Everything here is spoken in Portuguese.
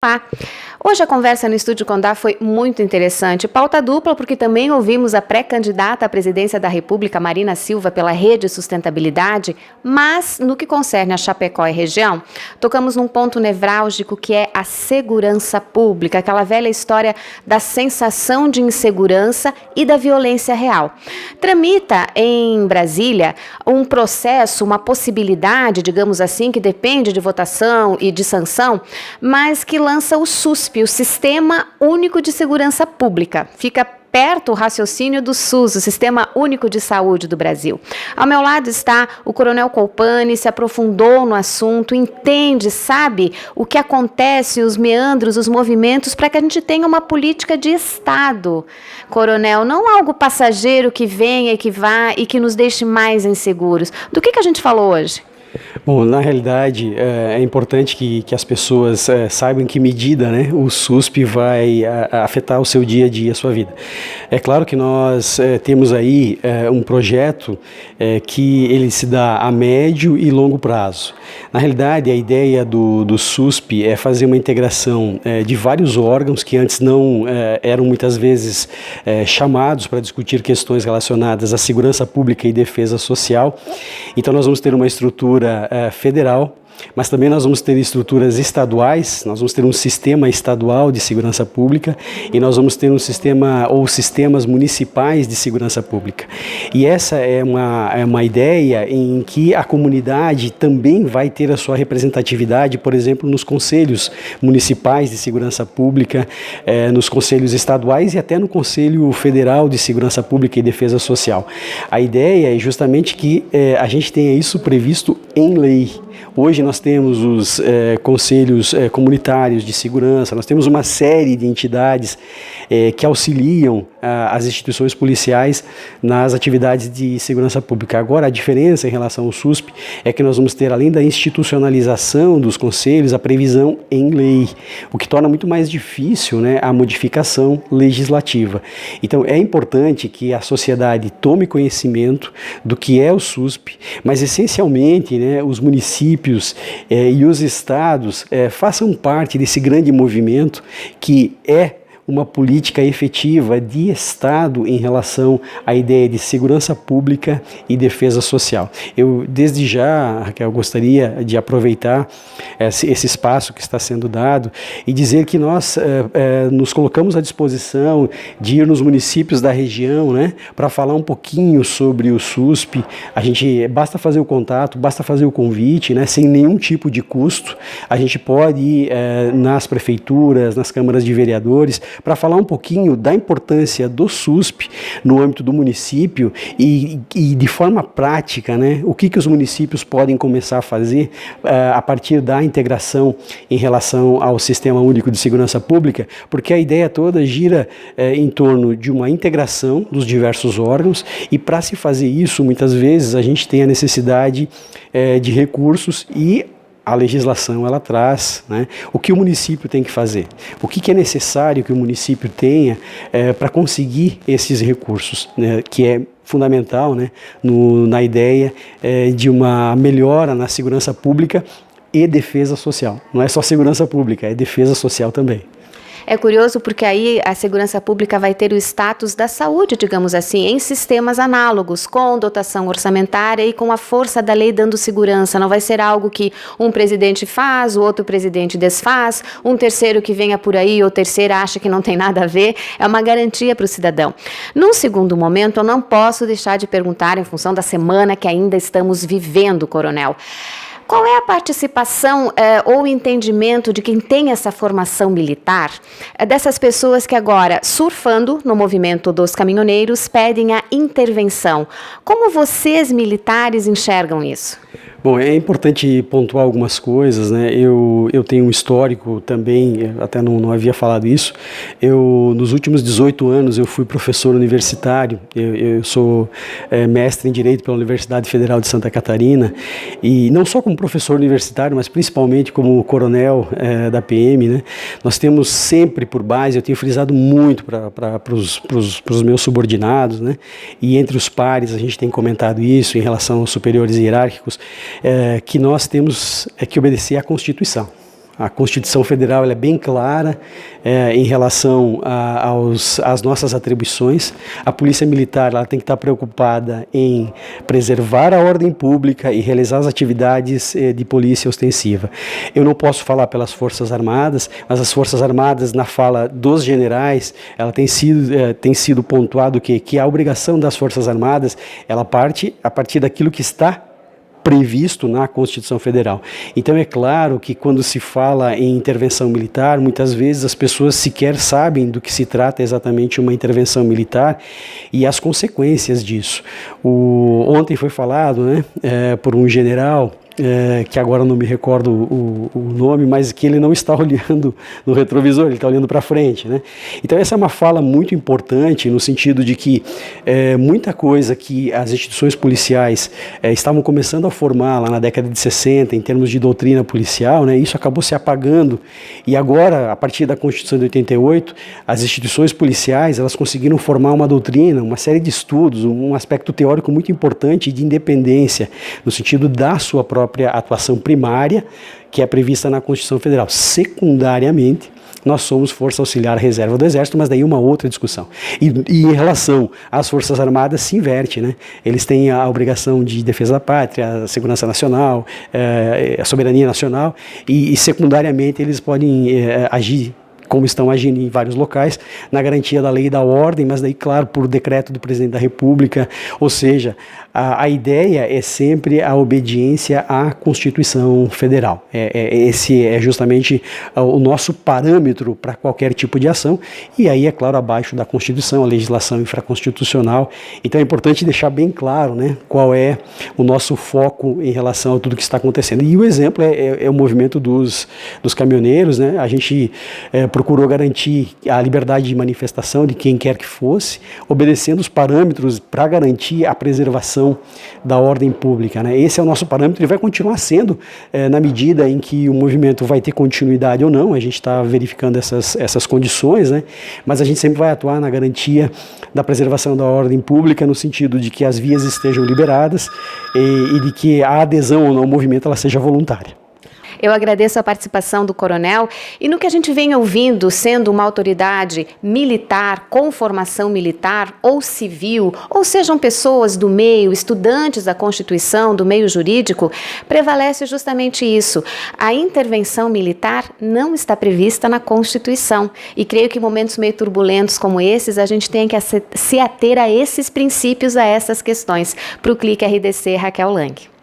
Olá! Hoje a conversa no Estúdio Condá foi muito interessante. Pauta dupla, porque também ouvimos a pré-candidata à presidência da República, Marina Silva, pela Rede Sustentabilidade, mas no que concerne a Chapecó e região, tocamos num ponto nevrálgico que é a segurança pública, aquela velha história da sensação de insegurança e da violência real. Tramita em Brasília um processo, uma possibilidade, digamos assim, que depende de votação e de sanção, mas que lança o SUSP, o Sistema Único de Segurança Pública. Fica perto o raciocínio do SUS, o Sistema Único de Saúde do Brasil. Ao meu lado está o Coronel Colpani, se aprofundou no assunto, entende, sabe o que acontece, os meandros, os movimentos, para que a gente tenha uma política de Estado. Coronel, não algo passageiro que venha e que vá e que nos deixe mais inseguros. Do que a gente falou hoje? Bom, na realidade, é importante que as pessoas saibam em que medida, né, o SUSP vai afetar o seu dia a dia, a sua vida. É claro que nós temos aí um projeto que ele se dá a médio e longo prazo. Na realidade, a ideia do SUSP é fazer uma integração de vários órgãos que antes não eram muitas vezes chamados para discutir questões relacionadas à segurança pública e defesa social. Então, nós vamos ter uma estrutura federal, mas também nós vamos ter estruturas estaduais, nós vamos ter um sistema estadual de segurança pública e nós vamos ter um sistema ou sistemas municipais de segurança pública. E essa é uma ideia em que a comunidade também vai ter a sua representatividade, por exemplo, nos conselhos municipais de segurança pública, nos conselhos estaduais e até no Conselho Federal de Segurança Pública e Defesa Social. A ideia é justamente que a gente tenha isso previsto em lei. Hoje nós temos os conselhos comunitários de segurança, nós temos uma série de entidades que auxiliam as instituições policiais nas atividades de segurança pública. Agora, a diferença em relação ao SUSP é que nós vamos ter, além da institucionalização dos conselhos, a previsão em lei, o que torna muito mais difícil, né, a modificação legislativa. Então, é importante que a sociedade tome conhecimento do que é o SUSP, mas, essencialmente, né, os municípios e os estados façam parte desse grande movimento que é uma política efetiva de Estado em relação à ideia de segurança pública e defesa social. Eu, desde já, Raquel, gostaria de aproveitar esse espaço que está sendo dado e dizer que nós nos colocamos à disposição de ir nos municípios da região, né, para falar um pouquinho sobre o SUSP. A gente, basta fazer o contato, basta fazer o convite, né, sem nenhum tipo de custo. A gente pode ir nas prefeituras, nas câmaras de vereadores, para falar um pouquinho da importância do SUSP no âmbito do município e de forma prática, né, o que os municípios podem começar a fazer a partir da integração em relação ao Sistema Único de Segurança Pública, porque a ideia toda gira em torno de uma integração dos diversos órgãos e, para se fazer isso, muitas vezes a gente tem a necessidade de recursos e a legislação ela traz, né, o que o município tem que fazer, o que é necessário que o município tenha para conseguir esses recursos, né, que é fundamental, né, na ideia de uma melhora na segurança pública e defesa social. Não é só segurança pública, é defesa social também. É curioso porque aí a segurança pública vai ter o status da saúde, digamos assim, em sistemas análogos, com dotação orçamentária e com a força da lei dando segurança. Não vai ser algo que um presidente faz, o outro presidente desfaz, um terceiro que venha por aí ou terceira acha que não tem nada a ver. É uma garantia para o cidadão. Num segundo momento, eu não posso deixar de perguntar, em função da semana que ainda estamos vivendo, Coronel, qual é a participação ou entendimento de quem tem essa formação militar, dessas pessoas que agora, surfando no movimento dos caminhoneiros, pedem a intervenção? Como vocês, militares, enxergam isso? Bom, é importante pontuar algumas coisas, né? Eu tenho um histórico também, até não havia falado isso. Nos últimos 18 anos, eu fui professor universitário. Eu sou mestre em Direito pela Universidade Federal de Santa Catarina, e não só como professor universitário, mas principalmente como coronel da PM, né? Nós temos sempre por base, eu tenho frisado muito para os meus subordinados, né? E entre os pares, a gente tem comentado isso em relação aos superiores hierárquicos, que nós temos que obedecer à Constituição. A Constituição Federal ela é bem clara em relação às nossas atribuições. A Polícia Militar ela tem que estar preocupada em preservar a ordem pública e realizar as atividades de polícia ostensiva. Eu não posso falar pelas Forças Armadas, mas as Forças Armadas, na fala dos generais, ela tem sido pontuado que a obrigação das Forças Armadas ela parte a partir daquilo que está previsto na Constituição Federal. Então é claro que quando se fala em intervenção militar, muitas vezes as pessoas sequer sabem do que se trata exatamente uma intervenção militar e as consequências disso. Ontem foi falado, né, por um general, que agora não me recordo o nome, mas que ele não está olhando no retrovisor, ele está olhando para frente, né? Então essa é uma fala muito importante no sentido de que muita coisa que as instituições policiais estavam começando a formar lá na década de 60 em termos de doutrina policial, né, isso acabou se apagando e agora, a partir da Constituição de 88, as instituições policiais elas conseguiram formar uma doutrina, uma série de estudos, um aspecto teórico muito importante de independência, no sentido da sua própria atuação primária, que é prevista na Constituição Federal. Secundariamente, nós somos Força Auxiliar Reserva do Exército, mas daí uma outra discussão. E em relação às Forças Armadas, se inverte, né? Eles têm a obrigação de defesa da pátria, a segurança nacional, a soberania nacional, e secundariamente eles podem agir como estão agindo em vários locais, na garantia da lei e da ordem, mas daí, claro, por decreto do presidente da República, ou seja, a ideia é sempre a obediência à Constituição Federal. Esse é justamente o nosso parâmetro para qualquer tipo de ação, e aí, é claro, abaixo da Constituição, a legislação infraconstitucional. Então é importante deixar bem claro, né, qual é o nosso foco em relação a tudo que está acontecendo. E o exemplo é o movimento dos caminhoneiros, né? A gente procurou garantir a liberdade de manifestação de quem quer que fosse, obedecendo os parâmetros para garantir a preservação da ordem pública, né? Esse é o nosso parâmetro e vai continuar sendo na medida em que o movimento vai ter continuidade ou não. A gente está verificando essas condições, né? Mas a gente sempre vai atuar na garantia da preservação da ordem pública no sentido de que as vias estejam liberadas e de que a adesão ou não ao movimento ela seja voluntária. Eu agradeço a participação do coronel e no que a gente vem ouvindo, sendo uma autoridade militar, com formação militar ou civil, ou sejam pessoas do meio, estudantes da Constituição, do meio jurídico, prevalece justamente isso. A intervenção militar não está prevista na Constituição e creio que em momentos meio turbulentos como esses, a gente tem que se ater a esses princípios, a essas questões. Para o Clique RDC, Raquel Lang.